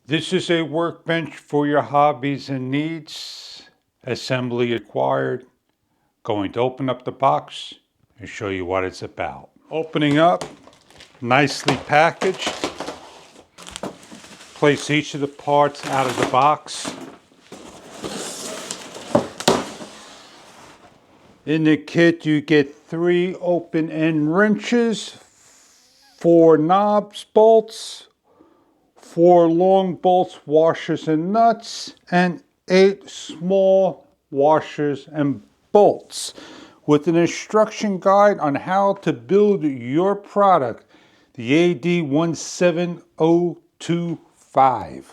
This is a workbench for your hobbies and needs. Assembly required. Going to open up the box and show you what it's about. Opening up, nicely packaged. Place each of the parts out of the box. In the kit you get 3 open-end wrenches, 4 knobs, bolts, 4 long bolts, washers and nuts, and 8 small washers and bolts, with an instruction guide on how to build your product, the AD17025.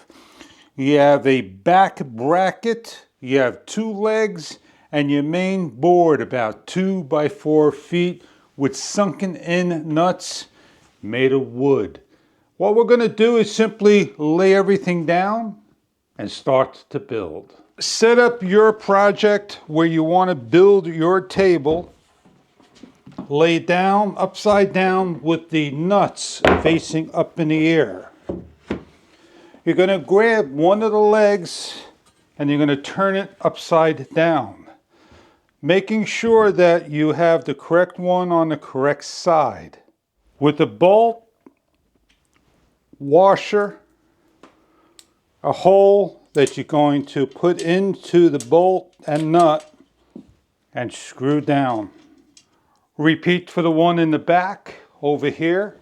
You have a back bracket, you have 2 legs, and your main board about 2 by 4 feet with sunken in nuts made of wood. What we're going to do is simply lay everything down and start to build. Set up your project where you want to build your table. Lay down upside down with the nuts facing up in the air. You're going to grab one of the legs and you're going to turn it upside down, making sure that you have the correct one on the correct side. With the bolt, washer, a hole that you're going to put into the bolt and nut and screw down. Repeat for the one in the back over here.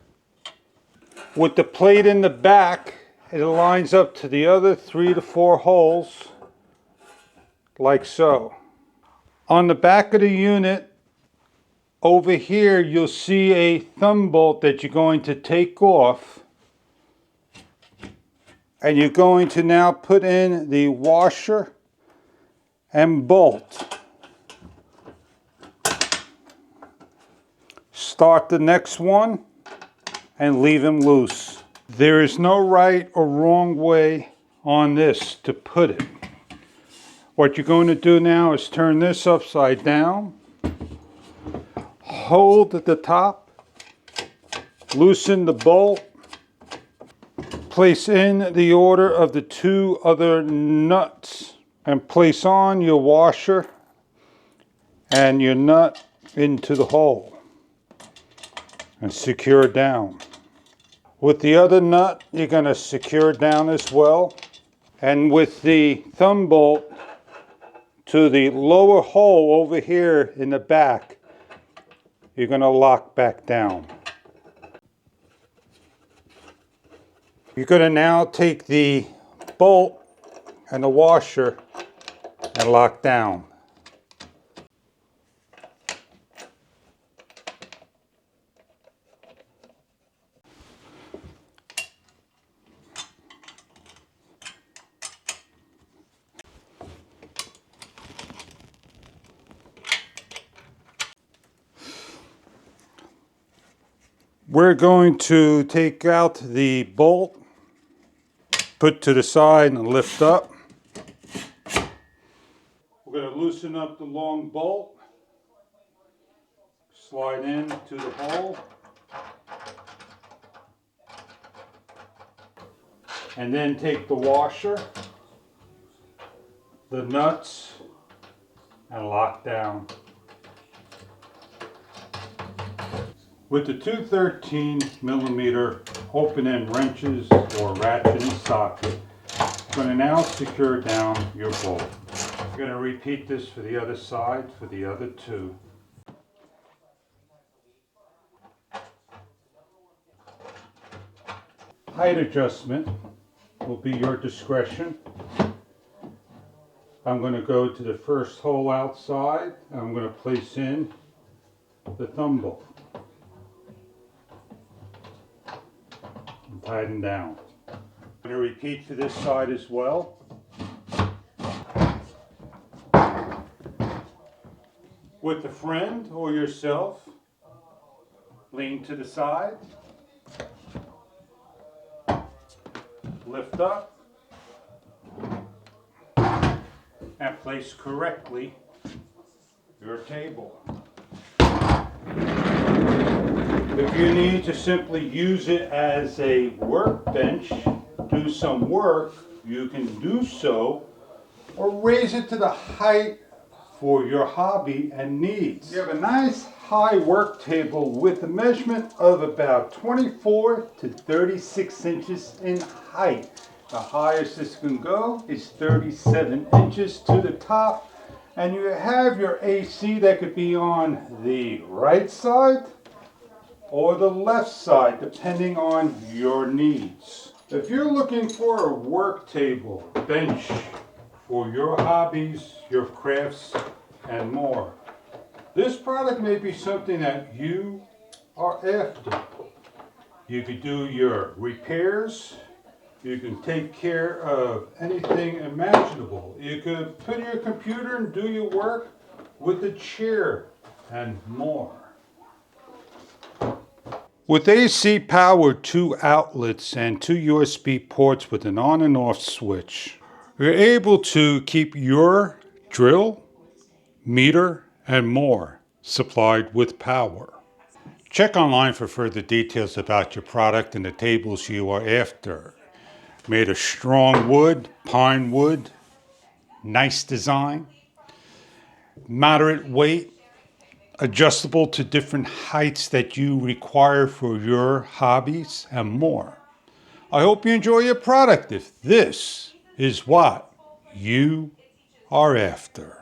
With the plate in the back, it lines up to the other 3 to 4 holes like so. On the back of the unit over here you'll see a thumb bolt that you're going to take off, and you're going to now put in the washer and bolt. Start the next one and leave them loose. There is no right or wrong way on this to put it. What you're going to do now is turn this upside down, hold at the top, loosen the bolt, place in the order of the 2 other nuts, and place on your washer and your nut into the hole and secure down. With the other nut you're going to secure down as well, and with the thumb bolt to the lower hole over here in the back you're going to lock back down. You're going to now take the bolt and the washer and lock down. We're going to take out the bolt, put to the side and lift up. We're going to loosen up the long bolt, slide into the hole, and then take the washer, the nuts, and lock down. With the 2 13mm open-end wrenches or ratchet and socket, you're going to now secure down your bolt. You're going to repeat this for the other side for the other 2. Height adjustment will be your discretion. I'm going to go to the first hole outside and I'm going to place in the thumb bolt and tighten down. I'm going to repeat for this side as well. With a friend or yourself, lean to the side, lift up, and place correctly your table. If you need to simply use it as a workbench, do do some work, you can do so or raise it to the height for your hobby and needs. You have a nice high work table with a measurement of about 24 to 36 inches in height. The highest this can go is 37 inches to the top, and you have your AC that could be on the right side or the left side depending on your needs. If you're looking for a work table, bench for your hobbies, your crafts, and more, this product may be something that you are after. You could do your repairs, you can take care of anything imaginable. You could put in your computer and do your work with a chair and more. With AC power, 2 outlets and 2 USB ports with an on and off switch, you're able to keep your drill, meter, and more supplied with power. Check online for further details about your product and the tables you are after. Made of strong wood, pine wood, nice design, moderate weight, adjustable to different heights that you require for your hobbies, and more. I hope you enjoy your product if this is what you are after.